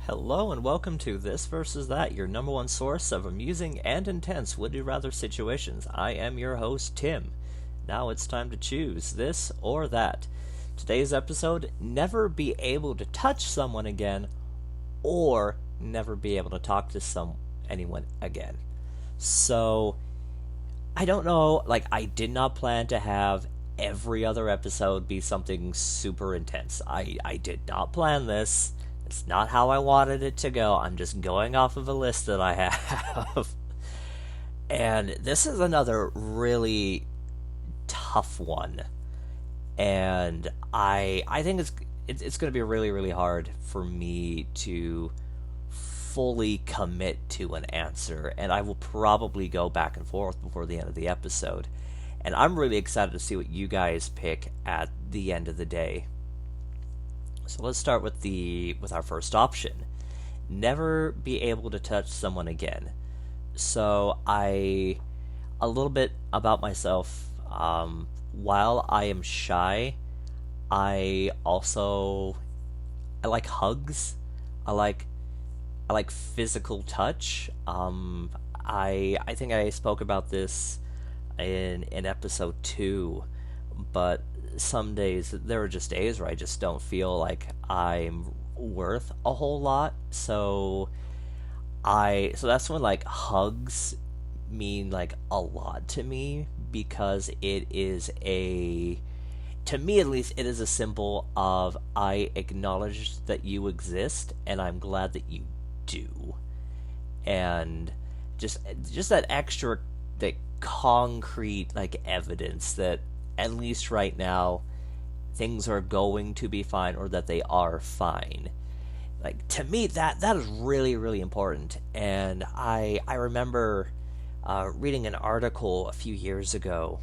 Hello and welcome to This Versus That, your number one source of amusing and intense would you rather situations. I am your host, Tim. Now it's time to choose this or that. Today's episode, never be able to touch someone again or never be able to talk to anyone again. So, I don't know, I did not plan to have every other episode be something super intense. I did not plan this. It's not how I wanted it to go. I'm just going off of a list that I have. And this is another really tough one. And I think it's going to be really, really hard for me to fully commit to an answer, and I will probably go back and forth before the end of the episode. And I'm really excited to see what you guys pick at the end of the day. So let's start with our first option. Never be able to touch someone again. So a little bit about myself. While I am shy, I like hugs. I like physical touch. I think I spoke about this in episode 2, but some days there are just days where I just don't feel like I'm worth a whole lot. So that's when hugs mean a lot to me, because it is to me at least, it is a symbol of I acknowledge that you exist and I'm glad that you do. And just that extra concrete evidence that at least right now things are going to be fine, or that they are fine. To me, that is really, really important. And I remember reading an article a few years ago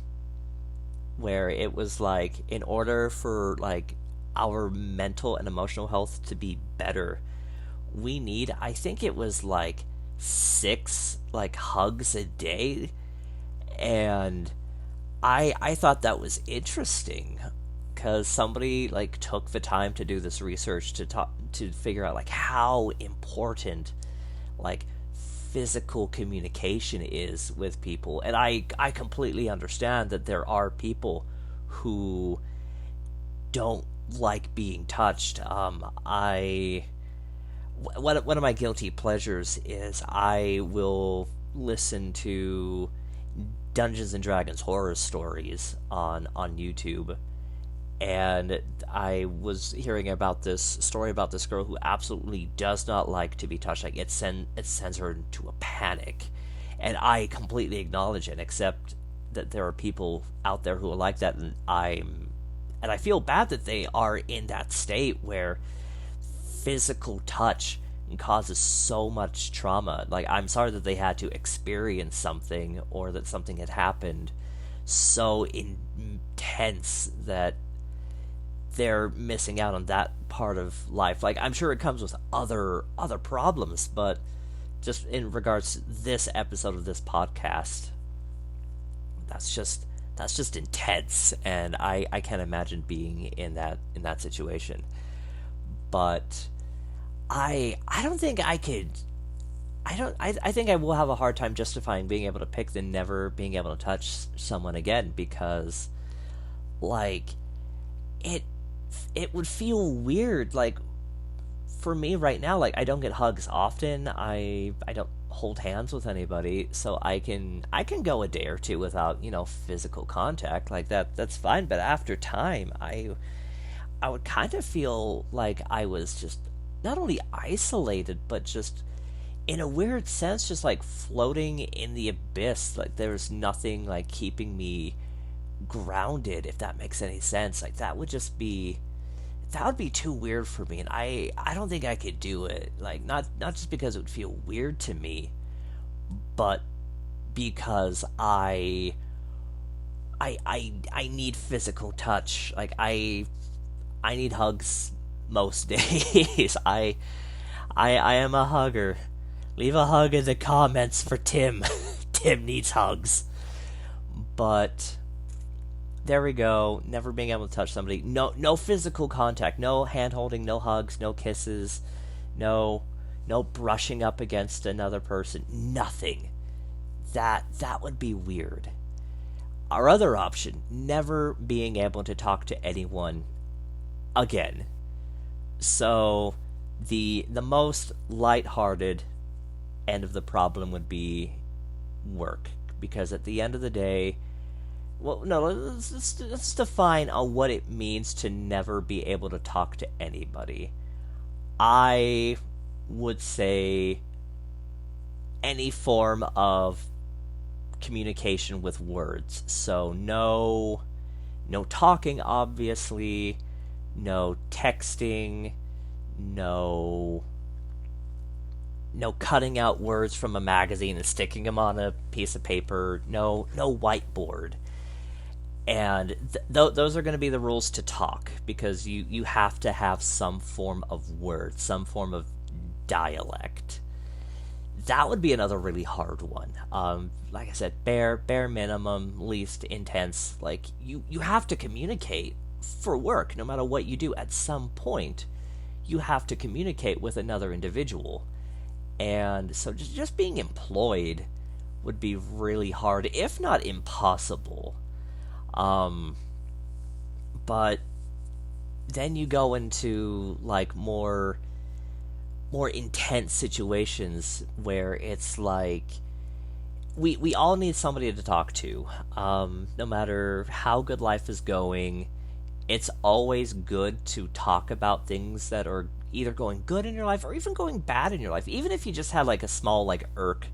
where it was in order for our mental and emotional health to be better, we need, I think it was 6 hugs a day. And I thought that was interesting, because somebody took the time to do this research to figure out how important physical communication is with people. And I completely understand that there are people who don't like being touched. One of my guilty pleasures is I will listen to Dungeons and Dragons horror stories on YouTube. And I was hearing about this story about this girl who absolutely does not like to be touched. It sends her into a panic. And I completely acknowledge and accept that there are people out there who are like that, and I feel bad that they are in that state where physical touch causes so much trauma. I'm sorry that they had to experience something, or that something had happened so intense that they're missing out on that part of life. I'm sure it comes with other problems, but just in regards to this episode of this podcast, that's just intense, and I can't imagine being in that situation. But I don't think I could. I think I will have a hard time justifying being able to pick the never being able to touch someone again, because it would feel weird. For me right now, I don't get hugs often. I don't hold hands with anybody, so I can go a day or two without physical contact that's fine. But after time, I would kind of feel like I was just not only isolated, but just in a weird sense just floating in the abyss. There's nothing keeping me grounded, if that makes any sense. That would be too weird for me, and I don't think I could do it. Not just because it would feel weird to me, but because I need physical touch. I need hugs most days. I am a hugger. Leave a hug in the comments for Tim. Tim needs hugs. But there we go. Never being able to touch somebody. No physical contact. No hand holding. No hugs. No kisses. no no brushing up against another person, nothing. That would be weird. Our other option, never being able to talk to anyone again. So the most lighthearted end of the problem would be work, because at the end of the day, well, no, let's define what it means to never be able to talk to anybody. I would say any form of communication with words. So no talking, obviously, no texting, no no cutting out words from a magazine and sticking them on a piece of paper, no whiteboard. And those are going to be the rules to talk, because you have to have some form of word, some form of dialect. That would be another really hard one. Like I said, bare minimum, least intense. Like you have to communicate for work, no matter what you do. At some point, you have to communicate with another individual, and so just being employed would be really hard, if not impossible. But then you go into like more intense situations where it's like we all need somebody to talk to. No matter how good life is going, it's always good to talk about things that are either going good in your life or even going bad in your life. Even if you just had like a small like irk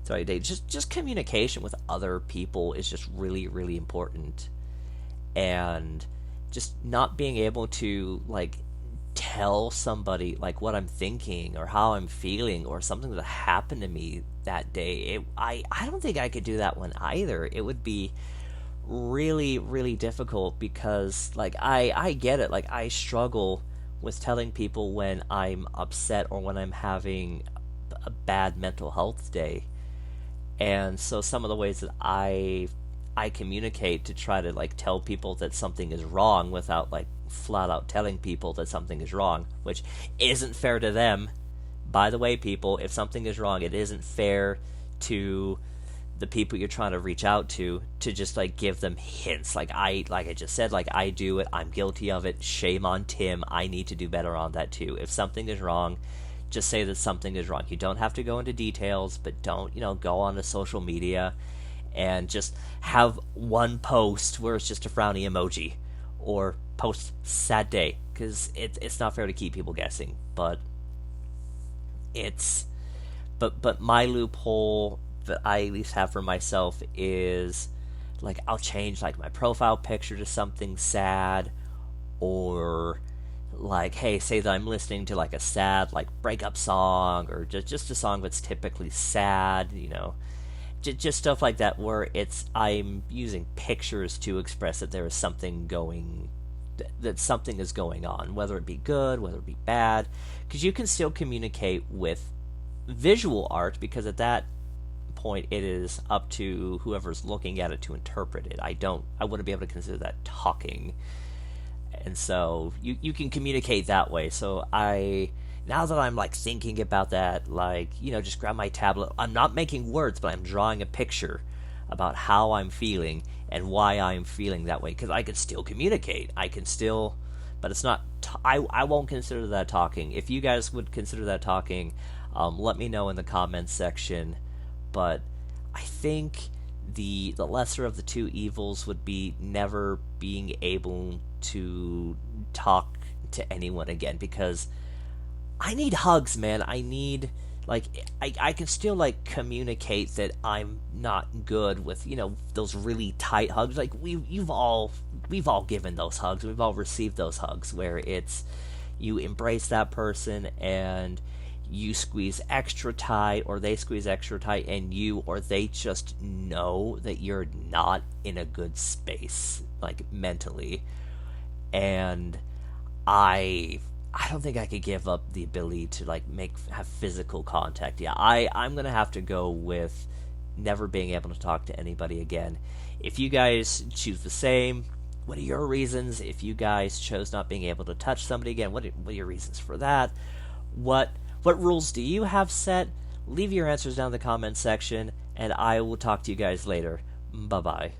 throughout your day, just communication with other people is just really, really important. And just not being able to like tell somebody like what I'm thinking or how I'm feeling or something that happened to me that day. I don't think I could do that one either. It would be really, really difficult, because like I get it. Like I struggle with telling people when I'm upset or when I'm having a bad mental health day. And so some of the ways that I communicate to try to like tell people that something is wrong without like flat out telling people that something is wrong, which isn't fair to them. By the way, people, if something is wrong, it isn't fair to the people you're trying to reach out to just like give them hints. Like I just said, like I do it, I'm guilty of it. Shame on Tim. I need to do better on that too. If something is wrong, just say that something is wrong. You don't have to go into details, but don't, go on to social media and just have one post where it's just a frowny emoji, or post sad day, because it's not fair to keep people guessing. But it's but my loophole that I at least have for myself is like I'll change like my profile picture to something sad, or like, hey, say that I'm listening to like a sad like breakup song, or just a song that's typically sad, just stuff like that, where I'm using pictures to express that there is something that something is going on, whether it be good, whether it be bad, because you can still communicate with visual art, because at that point it is up to whoever's looking at it to interpret it. I wouldn't be able to consider that talking. And so you can communicate that way. So now that I'm like thinking about that, like, just grab my tablet. I'm not making words, but I'm drawing a picture about how I'm feeling and why I'm feeling that way, because I can still communicate. But it's not, I won't consider that talking. If you guys would consider that talking, let me know in the comments section. But I think the lesser of the two evils would be never being able to talk to anyone again, because I need hugs, man. I need, like, I can still like communicate that I'm not good with those really tight hugs. Like we've all given those hugs, we've all received those hugs where it's you embrace that person and you squeeze extra tight, or they squeeze extra tight, and or they just know that you're not in a good space, like mentally. And I don't think I could give up the ability to like have physical contact. Yeah, I'm gonna have to go with never being able to talk to anybody again. If you guys choose the same, what are your reasons? If you guys chose not being able to touch somebody again, what are your reasons for that? What What rules do you have set? Leave your answers down in the comments section, and I will talk to you guys later. Bye bye.